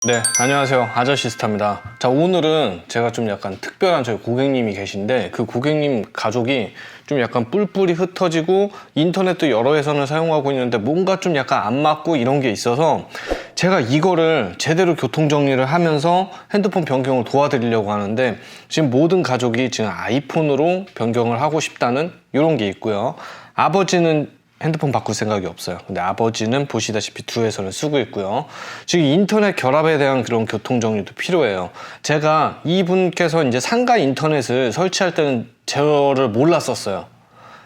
네, 안녕하세요. 아저씨스타입니다. 자, 오늘은 제가 좀 약간 특별한 저희 고객님이 계신데 그 고객님 가족이 좀 약간 뿔뿔이 흩어지고 인터넷도 여러 회선을 사용하고 있는데 뭔가 좀 약간 안 맞고 이런 게 있어서 제가 이거를 제대로 교통정리를 하면서 핸드폰 변경을 도와드리려고 하는데 지금 모든 가족이 지금 아이폰으로 변경을 하고 싶다는 이런 게 있고요. 아버지는 핸드폰 바꿀 생각이 없어요. 근데 아버지는 보시다시피 두 회선을 쓰고 있고요. 지금 인터넷 결합에 대한 그런 교통정리도 필요해요. 제가 이분께서 이제 상가 인터넷을 설치할 때는 저를 몰랐었어요.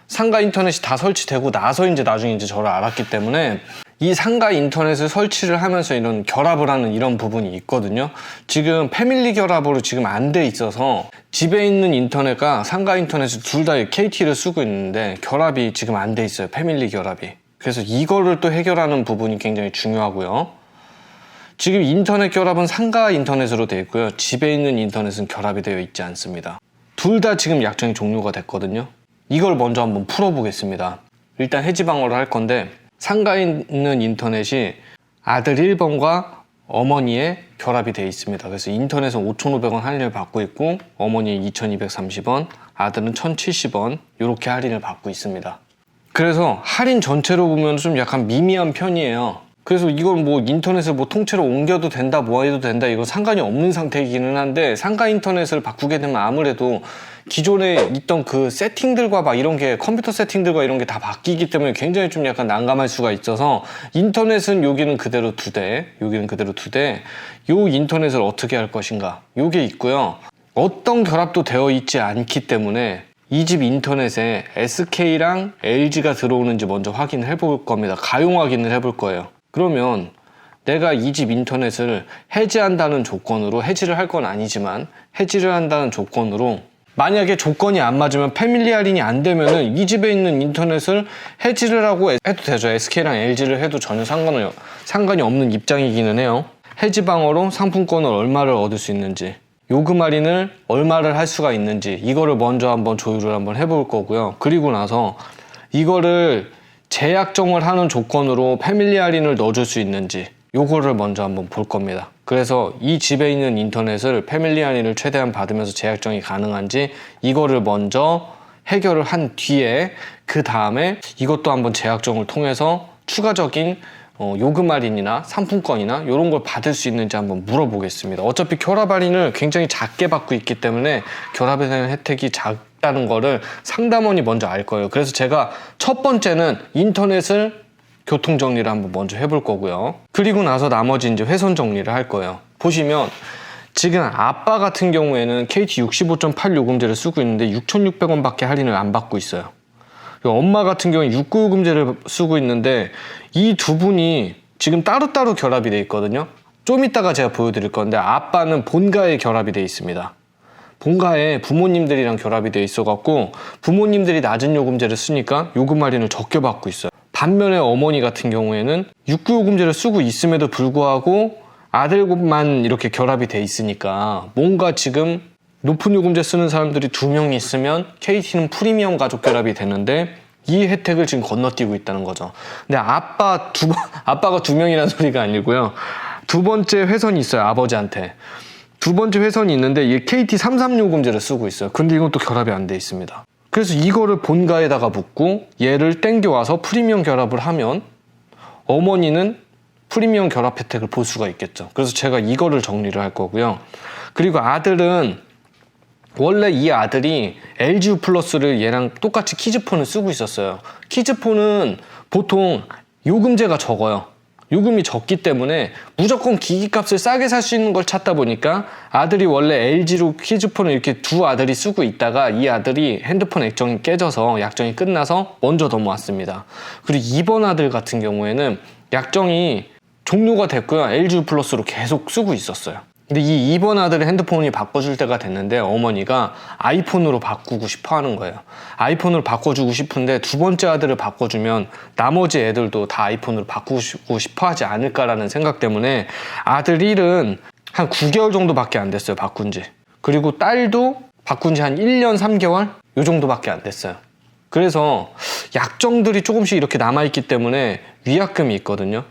상가 인터넷이 다 설치되고 나서 이제 나중에 이제 저를 알았기 때문에 이 상가 인터넷을 설치를 하면서 이런 결합을 하는 이런 부분이 있거든요. 지금 패밀리 결합으로 지금 안 돼 있어서 집에 있는 인터넷과 상가 인터넷을 둘 다 KT를 쓰고 있는데 결합이 지금 안 돼 있어요. 패밀리 결합이. 그래서 이거를 또 해결하는 부분이 굉장히 중요하고요. 지금 인터넷 결합은 상가 인터넷으로 되어 있고요. 집에 있는 인터넷은 결합이 되어 있지 않습니다. 둘 다 지금 약정이 종료가 됐거든요. 이걸 먼저 한번 풀어보겠습니다. 일단 해지방어를 할 건데 상가에 있는 인터넷이 아들 1번과 어머니의 결합이 되어 있습니다. 그래서 인터넷은 5,500원 할인을 받고 있고 어머니는 2,230원, 아들은 1,070원 이렇게 할인을 받고 있습니다. 그래서 할인 전체로 보면 좀 약간 미미한 편이에요. 그래서 이걸 뭐 인터넷을 뭐 통째로 옮겨도 된다 뭐 해도 된다 이거 상관이 없는 상태이기는 한데 상가 인터넷을 바꾸게 되면 아무래도 기존에 있던 그 세팅들과 막 이런 게 컴퓨터 세팅들과 이런 게 다 바뀌기 때문에 굉장히 좀 약간 난감할 수가 있어서 인터넷은 여기는 그대로 2대 여기는 그대로 2대 요 인터넷을 어떻게 할 것인가 요게 있고요. 어떤 결합도 되어 있지 않기 때문에 이 집 인터넷에 SK랑 LG가 들어오는지 먼저 확인을 해볼 겁니다. 가용 확인을 해볼 거예요. 그러면 내가 이 집 인터넷을 해지한다는 조건으로 해지를 할 건 아니지만 해지를 한다는 조건으로 만약에 조건이 안 맞으면 패밀리 할인이 안 되면은 이 집에 있는 인터넷을 해지를 하고 해도 되죠. SK랑 LG를 해도 전혀 상관이 없는 입장이기는 해요. 해지 방어로 상품권을 얼마를 얻을 수 있는지 요금 할인을 얼마를 할 수가 있는지 이거를 먼저 한번 조율을 한번 해볼 거고요. 그리고 나서 이거를 재약정을 하는 조건으로 패밀리 할인을 넣어줄 수 있는지 요거를 먼저 한번 볼 겁니다. 그래서 이 집에 있는 인터넷을 패밀리 할인을 최대한 받으면서 재약정이 가능한지 이거를 먼저 해결을 한 뒤에 그 다음에 이것도 한번 재약정을 통해서 추가적인 요금 할인이나 상품권이나 이런 걸 받을 수 있는지 한번 물어보겠습니다. 어차피 결합 할인을 굉장히 작게 받고 있기 때문에 결합에 대한 혜택이 작다는 거를 상담원이 먼저 알 거예요. 그래서 제가 첫 번째는 인터넷을 교통 정리를 한번 먼저 해볼 거고요. 그리고 나서 나머지 이제 회선 정리를 할 거예요. 보시면 지금 아빠 같은 경우에는 KT 65.8 요금제를 쓰고 있는데 6,600원밖에 할인을 안 받고 있어요. 엄마 같은 경우에 69요금제를 쓰고 있는데 이 두 분이 지금 따로따로 결합이 돼 있거든요. 좀 이따가 제가 보여드릴 건데 아빠는 본가에 결합이 돼 있습니다. 본가에 부모님들이랑 결합이 돼 있어갖고 부모님들이 낮은 요금제를 쓰니까 요금 할인을 적게 받고 있어요. 반면에 어머니 같은 경우에는 69요금제를 쓰고 있음에도 불구하고 아들만 이렇게 결합이 돼 있으니까 뭔가 지금 높은 요금제 쓰는 사람들이 2명이 있으면 KT는 프리미엄 가족 결합이 되는데 이 혜택을 지금 건너뛰고 있다는 거죠. 근데 아빠가 2명이라는 소리가 아니고요. 두 번째 회선이 있어요. 아버지한테. 두 번째 회선이 있는데 이게 KT 33요금제를 쓰고 있어요. 근데 이건 또 결합이 안 돼 있습니다. 그래서 이거를 본가에다가 붓고 얘를 땡겨와서 프리미엄 결합을 하면 어머니는 프리미엄 결합 혜택을 볼 수가 있겠죠. 그래서 제가 이거를 정리를 할 거고요. 그리고 아들은 원래 이 아들이 LG U 플러스를 얘랑 똑같이 키즈폰을 쓰고 있었어요. 키즈폰은 보통 요금제가 적어요. 요금이 적기 때문에 무조건 기기값을 싸게 살 수 있는 걸 찾다 보니까 아들이 원래 LG로 키즈폰을 이렇게 두 아들이 쓰고 있다가 이 아들이 핸드폰 액정이 깨져서 약정이 끝나서 먼저 넘어왔습니다. 그리고 이번 아들 같은 경우에는 약정이 종료가 됐고요. LG U 플러스로 계속 쓰고 있었어요. 근데 이 2번 아들의 핸드폰이 바꿔줄 때가 됐는데 어머니가 아이폰으로 바꾸고 싶어 하는 거예요. 아이폰으로 바꿔주고 싶은데 두 번째 아들을 바꿔주면 나머지 애들도 다 아이폰으로 바꾸고 싶어 하지 않을까라는 생각 때문에 아들 1은 한 9개월 정도밖에 안 됐어요. 바꾼 지. 그리고 딸도 바꾼 지 한 1년 3개월? 요 정도밖에 안 됐어요. 그래서 약정들이 조금씩 이렇게 남아있기 때문에 위약금이 있거든요.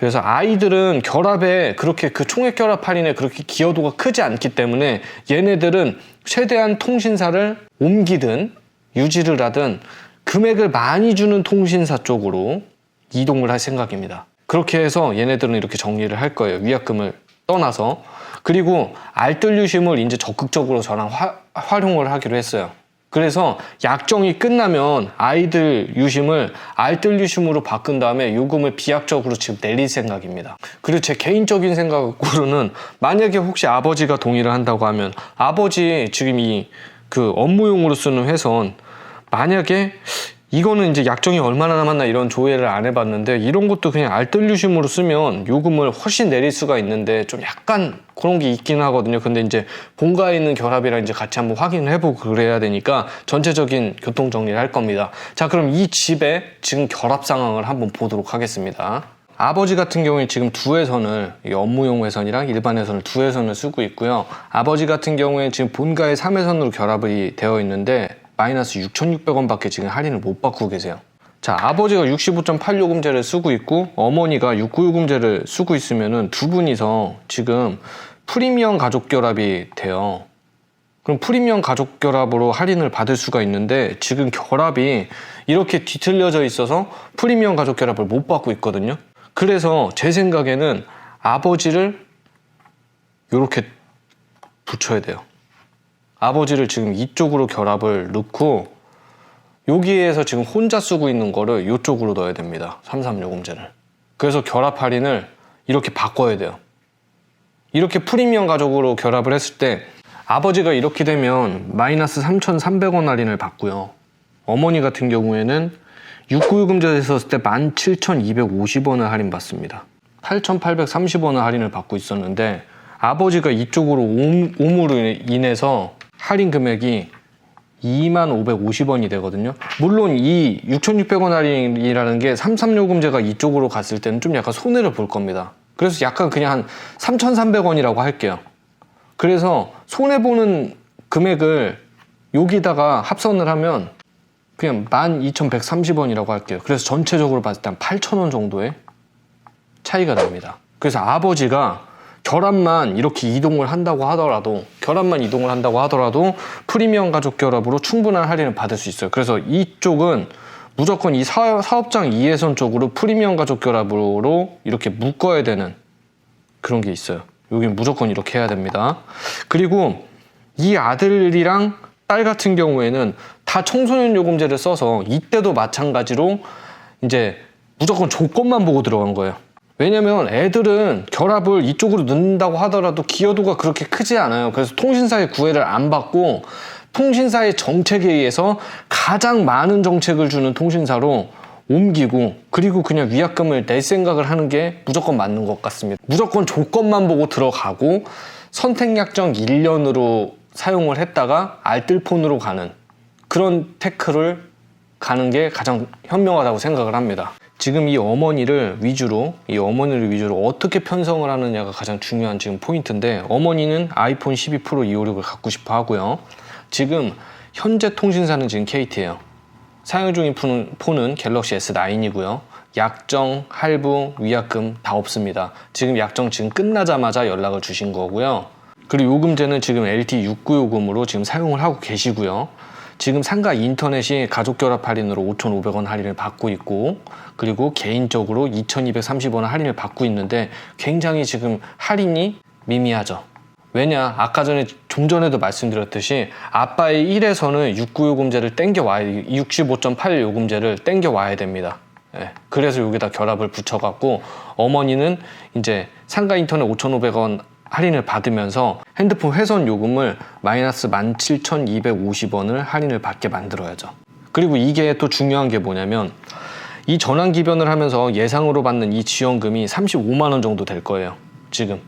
그래서 아이들은 결합에 그렇게 그 총액 결합 할인에 그렇게 기여도가 크지 않기 때문에 얘네들은 최대한 통신사를 옮기든 유지를 하든 금액을 많이 주는 통신사 쪽으로 이동을 할 생각입니다. 그렇게 해서 얘네들은 이렇게 정리를 할 거예요. 위약금을 떠나서. 그리고 알뜰 유심을 이제 적극적으로 저랑 활용을 하기로 했어요. 그래서 약정이 끝나면 아이들 유심을 알뜰 유심으로 바꾼 다음에 요금을 비약적으로 지금 내릴 생각입니다. 그리고 제 개인적인 생각으로는 만약에 혹시 아버지가 동의를 한다고 하면 아버지 지금 이 그 업무용으로 쓰는 회선 만약에 이거는 이제 약정이 얼마나 남았나 이런 조회를 안 해봤는데 이런 것도 그냥 알뜰 유심으로 쓰면 요금을 훨씬 내릴 수가 있는데 좀 약간 그런 게 있긴 하거든요. 근데 이제 본가에 있는 결합이랑 이제 같이 한번 확인을 해보고 그래야 되니까 전체적인 교통 정리를 할 겁니다. 자, 그럼 이 집의 지금 결합 상황을 한번 보도록 하겠습니다. 아버지 같은 경우에 지금 두 회선을 업무용 회선이랑 일반 회선을 두 회선을 쓰고 있고요. 아버지 같은 경우에 지금 본가에 3회선으로 결합이 되어 있는데 마이너스 6,600원 밖에 지금 할인을 못 받고 계세요. 자, 아버지가 65.8 요금제를 쓰고 있고 어머니가 69 요금제를 쓰고 있으면은 두 분이서 지금 프리미엄 가족 결합이 돼요. 그럼 프리미엄 가족 결합으로 할인을 받을 수가 있는데 지금 결합이 이렇게 뒤틀려져 있어서 프리미엄 가족 결합을 못 받고 있거든요. 그래서 제 생각에는 아버지를 이렇게 붙여야 돼요. 아버지를 지금 이쪽으로 결합을 넣고 여기에서 지금 혼자 쓰고 있는 거를 이쪽으로 넣어야 됩니다. 33요금제를. 그래서 결합 할인을 이렇게 바꿔야 돼요. 이렇게 프리미엄 가족으로 결합을 했을 때 아버지가 이렇게 되면 마이너스 3,300원 할인을 받고요. 어머니 같은 경우에는 69요금제에서 썼을 때 17,250원을 할인받습니다. 8,830원을 할인을 받고 있었는데 아버지가 이쪽으로 옴으로 인해서 할인 금액이 2550원이 되거든요. 물론 이 6,600원 할인이라는 게 33요금제가 이쪽으로 갔을 때는 좀 약간 손해를 볼 겁니다. 그래서 약간 그냥 한 3,300원이라고 할게요. 그래서 손해보는 금액을 여기다가 합산을 하면 그냥 12,130원이라고 할게요. 그래서 전체적으로 봤을 때 한 8,000원 정도의 차이가 납니다. 그래서 아버지가 결합만 이렇게 이동을 한다고 하더라도 프리미엄 가족 결합으로 충분한 할인을 받을 수 있어요. 그래서 이쪽은 무조건 이 사업장 2회선 쪽으로 프리미엄 가족 결합으로 이렇게 묶어야 되는 그런 게 있어요. 여기는 무조건 이렇게 해야 됩니다. 그리고 이 아들이랑 딸 같은 경우에는 다 청소년 요금제를 써서 이때도 마찬가지로 이제 무조건 조건만 보고 들어간 거예요. 왜냐면 애들은 결합을 이쪽으로 넣는다고 하더라도 기여도가 그렇게 크지 않아요. 그래서 통신사의 구애를 안 받고 통신사의 정책에 의해서 가장 많은 정책을 주는 통신사로 옮기고 그리고 그냥 위약금을 낼 생각을 하는 게 무조건 맞는 것 같습니다. 무조건 조건만 보고 들어가고 선택약정 1년으로 사용을 했다가 알뜰폰으로 가는 그런 태클을 가는 게 가장 현명하다고 생각을 합니다. 지금 이 어머니를 위주로 어떻게 편성을 하느냐가 가장 중요한 지금 포인트인데 어머니는 아이폰 12 프로 256을 갖고 싶어 하고요. 지금 현재 통신사는 지금 KT예요. 사용 중인 폰은 갤럭시 S9이고요. 약정, 할부, 위약금 다 없습니다. 지금 약정 지금 끝나자마자 연락을 주신 거고요. 그리고 요금제는 지금 LTE 69 요금으로 지금 사용을 하고 계시고요. 지금 상가 인터넷이 가족 결합 할인으로 5,500원 할인을 받고 있고 그리고 개인적으로 2,230원 할인을 받고 있는데 굉장히 지금 할인이 미미하죠. 왜냐? 아까 전에 좀 전에도 말씀드렸듯이 아빠의 1회선을 69 요금제를 땡겨와야 65.8 요금제를 땡겨와야 됩니다. 예, 그래서 여기다 결합을 붙여갖고 어머니는 이제 상가 인터넷 5,500원 할인을 받으면서 핸드폰 회선 요금을 마이너스 17,250원을 할인을 받게 만들어야죠. 그리고 이게 또 중요한 게 뭐냐면 이 전환 기변을 하면서 예상으로 받는 이 지원금이 35만원 정도 될 거예요. 지금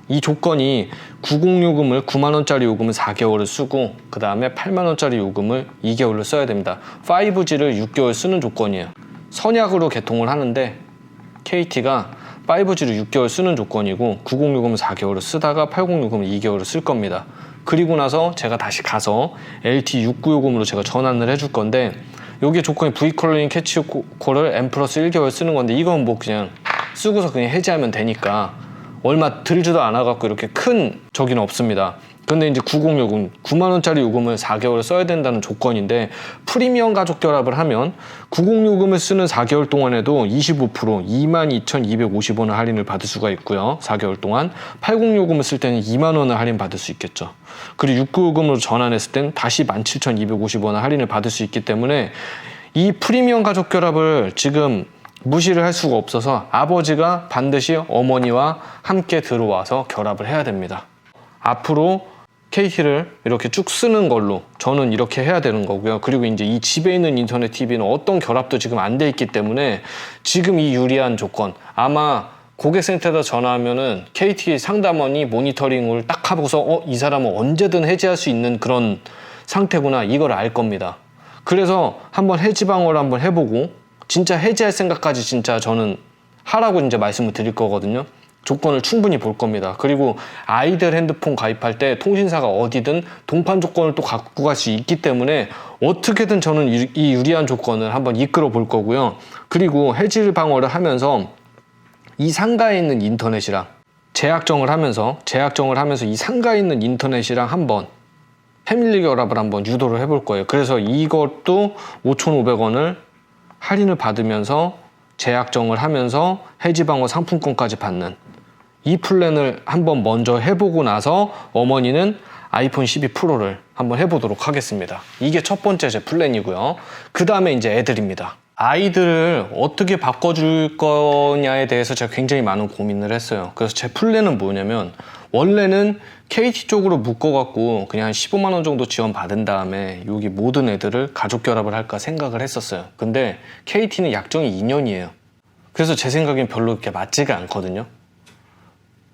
이 조건이 90 요금을 9만원짜리 요금을 4개월을 쓰고 그 다음에 8만원짜리 요금을 2개월을 써야 됩니다. 5G를 6개월 쓰는 조건이에요. 선약으로 개통을 하는데 KT가 5G를 6개월 쓰는 조건이고 90 요금을 4개월을 쓰다가 80 요금을 2개월을 쓸 겁니다. 그리고 나서 제가 다시 가서 LTE 69 요금으로 제가 전환을 해줄 건데 여기 조건이 V콜링 캐치콜을 M 플러스 1개월 쓰는 건데 이건 뭐 그냥 쓰고서 그냥 해지하면 되니까 얼마 들지도 않아갖고 이렇게 큰 저기는 없습니다. 근데 이제 90요금 9만원짜리 요금을 4개월 써야 된다는 조건인데, 프리미엄 가족 결합을 하면 90요금을 쓰는 4개월 동안에도 25% 22,250원을 할인을 받을 수가 있고요. 4개월 동안 80요금을 쓸 때는 2만원을 할인 받을 수 있겠죠. 그리고 69요금으로 전환했을 땐 다시 17,250원을 할인을 받을 수 있기 때문에 이 프리미엄 가족 결합을 지금 무시를 할 수가 없어서 아버지가 반드시 어머니와 함께 들어와서 결합을 해야 됩니다. 앞으로 KT를 이렇게 쭉 쓰는 걸로 저는 이렇게 해야 되는 거고요. 그리고 이제 이 집에 있는 인터넷 TV는 어떤 결합도 지금 안 돼 있기 때문에 지금 이 유리한 조건, 아마 고객센터에다 전화하면은 KT 상담원이 모니터링을 딱 하고서 이 사람은 언제든 해지할 수 있는 그런 상태구나, 이걸 알 겁니다. 그래서 한번 해지 방어를 한번 해보고 진짜 해지할 생각까지 진짜 저는 하라고 이제 말씀을 드릴 거거든요. 조건을 충분히 볼 겁니다. 그리고 아이들 핸드폰 가입할 때 통신사가 어디든 동판 조건을 또 갖고 갈 수 있기 때문에 어떻게든 저는 이 유리한 조건을 한번 이끌어 볼 거고요. 그리고 해지 방어를 하면서 이 상가에 있는 인터넷이랑 재약정을 하면서 이 상가에 있는 인터넷이랑 한번 패밀리 결합을 한번 유도를 해볼 거예요. 그래서 이것도 5,500원을 할인을 받으면서 재약정을 하면서 해지방어 상품권까지 받는 이 플랜을 한번 먼저 해보고 나서 어머니는 아이폰 12 프로를 한번 해보도록 하겠습니다. 이게 첫 번째 제 플랜이고요. 그 다음에 이제 애들입니다. 아이들을 어떻게 바꿔줄 거냐에 대해서 제가 굉장히 많은 고민을 했어요. 그래서 제 플랜은 뭐냐면, 원래는 KT 쪽으로 묶어갖고 그냥 한 15만 원 정도 지원 받은 다음에 여기 모든 애들을 가족 결합을 할까 생각을 했었어요. 근데 KT는 약정이 2년이에요. 그래서 제 생각엔 별로 이렇게 맞지가 않거든요.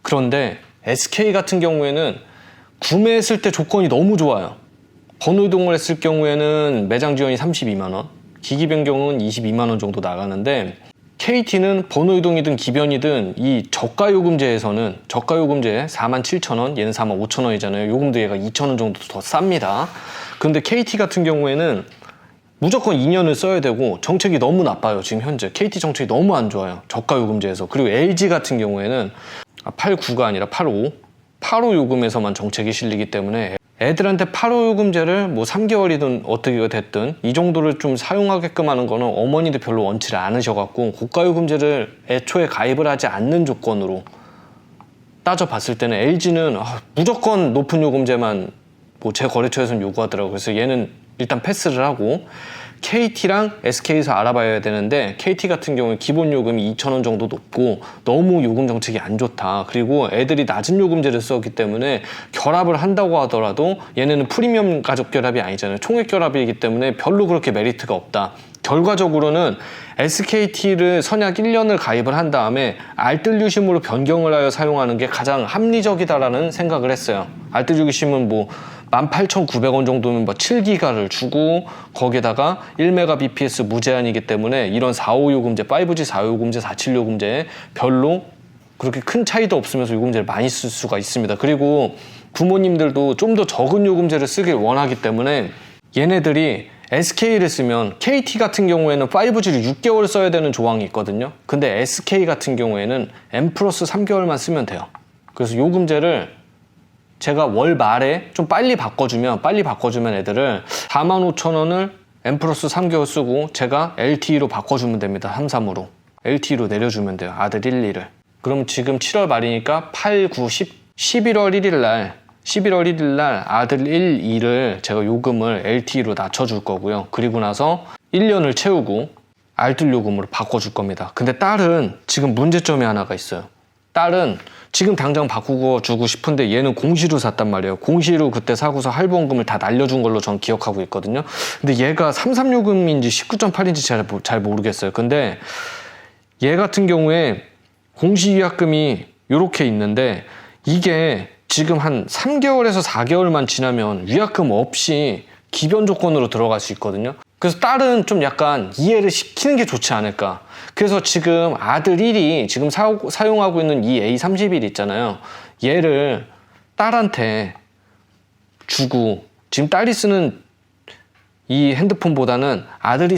그런데 SK 같은 경우에는 구매했을 때 조건이 너무 좋아요. 번호 이동을 했을 경우에는 매장 지원이 32만 원, 기기 변경은 22만 원 정도 나가는데, KT는 번호 이동이든 기변이든 이 저가 요금제에서는 저가 요금제 47,000원, 얘는 45,000원이잖아요. 요금도 얘가 2,000원 정도 더 쌉니다. 근데 KT 같은 경우에는 무조건 2년을 써야 되고 정책이 너무 나빠요. 지금 현재 KT 정책이 너무 안 좋아요. 저가 요금제에서. 그리고 LG 같은 경우에는 89가 아니라 85 요금에서만 정책이 실리기 때문에 애들한테 85 요금제를 뭐 3개월이든 어떻게 됐든 이 정도를 좀 사용하게끔 하는 거는 어머니도 별로 원치를 않으셔갖고, 고가 요금제를 애초에 가입을 하지 않는 조건으로 따져봤을 때는 LG는 무조건 높은 요금제만 뭐 제 거래처에서는 요구하더라고요. 그래서 얘는 일단 패스를 하고, KT랑 SK에서 알아봐야 되는데, KT 같은 경우에 기본 요금이 2,000원 정도 높고 너무 요금 정책이 안 좋다. 그리고 애들이 낮은 요금제를 썼기 때문에 결합을 한다고 하더라도 얘네는 프리미엄 가족 결합이 아니잖아요. 총액 결합이기 때문에 별로 그렇게 메리트가 없다. 결과적으로는 SKT를 선약 1년을 가입을 한 다음에 알뜰유심으로 변경을 하여 사용하는 게 가장 합리적이다라는 생각을 했어요. 알뜰유심은 뭐 18,900원 정도면 뭐 7기가를 주고 거기다가 1Mbps 무제한이기 때문에 이런 4.5 요금제, 5G 4.5 요금제, 4.7 요금제에 별로 그렇게 큰 차이도 없으면서 요금제를 많이 쓸 수가 있습니다. 그리고 부모님들도 좀 더 적은 요금제를 쓰길 원하기 때문에 얘네들이 SK를 쓰면, KT 같은 경우에는 5G를 6개월 써야 되는 조항이 있거든요. 근데 SK 같은 경우에는 M 플러스 3개월만 쓰면 돼요. 그래서 요금제를 제가 월 말에 좀 빨리 바꿔주면 애들을 45,000원을 M 플러스 3개월 쓰고 제가 LTE로 바꿔주면 됩니다. 33으로 LTE로 내려주면 돼요. 아들 1, 2를. 그럼 지금 7월 말이니까 8, 9, 10, 11월 1일 날 아들 1, 2를 제가 요금을 LTE로 낮춰줄 거고요. 그리고 나서 1년을 채우고 알뜰 요금으로 바꿔줄 겁니다. 근데 딸은 지금 문제점이 하나가 있어요. 딸은 지금 당장 바꾸고 주고 싶은데 얘는 공시로 샀단 말이에요. 공시로 그때 사고서 할부원금을 다 날려준 걸로 전 기억하고 있거든요. 근데 얘가 33요금인지 19.8인지 잘 모르겠어요. 근데 얘 같은 경우에 공시위약금이 이렇게 있는데, 이게 지금 한 3개월에서 4개월만 지나면 위약금 없이 기변 조건으로 들어갈 수 있거든요. 그래서 딸은 좀 약간 이해를 시키는 게 좋지 않을까. 그래서 지금 아들 1이 지금 사용하고 있는 이 A31 있잖아요. 얘를 딸한테 주고, 지금 딸이 쓰는 이 핸드폰보다는 아들이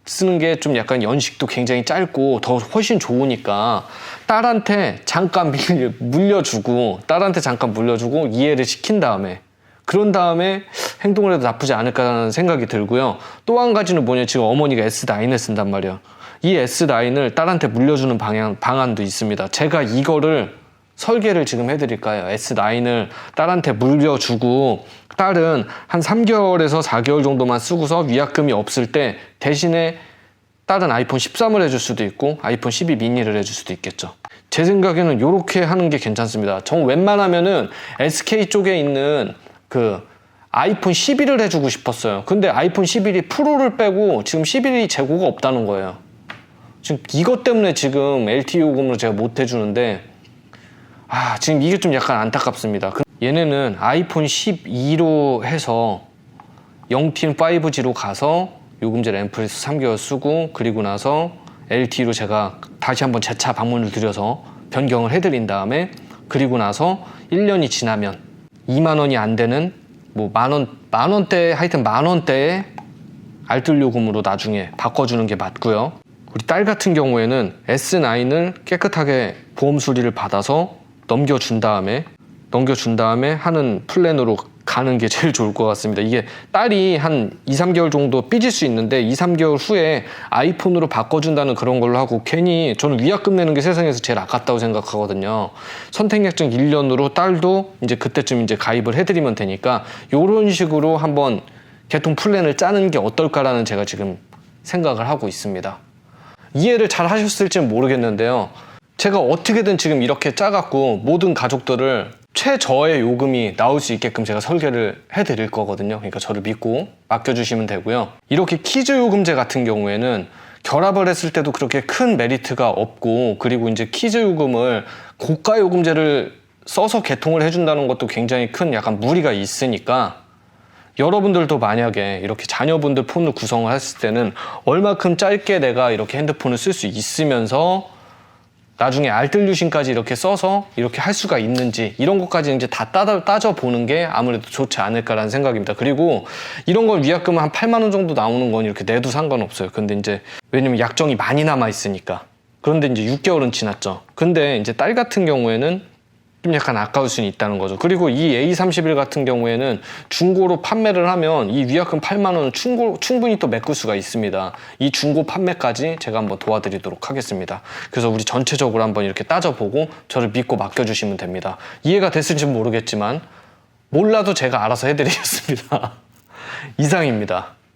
쓰는 게 좀 약간 연식도 굉장히 짧고 더 훨씬 좋으니까 딸한테 잠깐 물려주고 이해를 시킨 다음에 그런 다음에 행동을 해도 나쁘지 않을까라는 생각이 들고요. 또 한 가지는 뭐냐, 지금 어머니가 S9을 쓴단 말이에요. 이 S9을 딸한테 물려주는 방안도 있습니다. 제가 이거를 설계를 지금 해드릴까요? S9을 딸한테 물려주고 딸은 한 3개월에서 4개월 정도만 쓰고서 위약금이 없을 때 대신에 딸은 아이폰 13을 해줄 수도 있고 아이폰 12 미니를 해줄 수도 있겠죠. 제 생각에는 이렇게 하는 게 괜찮습니다. 전 웬만하면은 SK 쪽에 있는 그 아이폰 11을 해주고 싶었어요. 근데 아이폰 11이 프로를 빼고 지금 11이 재고가 없다는 거예요. 지금 이것 때문에 지금 LTE 요금으로 제가 못 해주는데 지금 이게 좀 약간 안타깝습니다. 얘네는 아이폰 12로 해서 0T는 5G로 가서 요금제를 앰플에서 3개월 쓰고 그리고 나서 LTE로 제가 다시 한번 재차 방문을 드려서 변경을 해드린 다음에 그리고 나서 1년이 지나면 2만 원이 안 되는 뭐 만원대 하여튼 만원대의 알뜰 요금으로 나중에 바꿔주는 게 맞고요. 우리 딸 같은 경우에는 S9을 깨끗하게 보험 수리를 받아서 넘겨준 다음에 하는 플랜으로 가는 게 제일 좋을 것 같습니다. 이게 딸이 한 2, 3개월 정도 삐질 수 있는데 2, 3개월 후에 아이폰으로 바꿔준다는 그런 걸로 하고 괜히 저는 위약금 내는 게 세상에서 제일 아깝다고 생각하거든요. 선택약정 1년으로 딸도 이제 그때쯤 이제 가입을 해드리면 되니까 이런 식으로 한번 개통 플랜을 짜는 게 어떨까라는 제가 지금 생각을 하고 있습니다. 이해를 잘 하셨을지는 모르겠는데요. 제가 어떻게든 지금 이렇게 짜갖고 모든 가족들을 최저의 요금이 나올 수 있게끔 제가 설계를 해드릴 거거든요. 그러니까 저를 믿고 맡겨주시면 되고요. 이렇게 키즈 요금제 같은 경우에는 결합을 했을 때도 그렇게 큰 메리트가 없고 그리고 이제 키즈 요금을 고가 요금제를 써서 개통을 해준다는 것도 굉장히 큰 약간 무리가 있으니까 여러분들도 만약에 이렇게 자녀분들 폰을 구성을 했을 때는 얼마큼 짧게 내가 이렇게 핸드폰을 쓸 수 있으면서 나중에 알뜰유심까지 이렇게 써서 이렇게 할 수가 있는지 이런 것까지 이제 다 따져보는 게 아무래도 좋지 않을까라는 생각입니다. 그리고 이런 건 위약금은 한 8만 원 정도 나오는 건 이렇게 내도 상관없어요. 근데 이제 왜냐면 약정이 많이 남아 있으니까. 그런데 이제 6개월은 지났죠. 근데 이제 딸 같은 경우에는 좀 약간 아까울 수는 있다는 거죠. 그리고 이 A31 같은 경우에는 중고로 판매를 하면 이 위약금 8만 원은 충분히 또 메꿀 수가 있습니다. 이 중고 판매까지 제가 한번 도와드리도록 하겠습니다. 그래서 우리 전체적으로 한번 이렇게 따져보고 저를 믿고 맡겨주시면 됩니다. 이해가 됐을지 모르겠지만 몰라도 제가 알아서 해드리겠습니다. 이상입니다.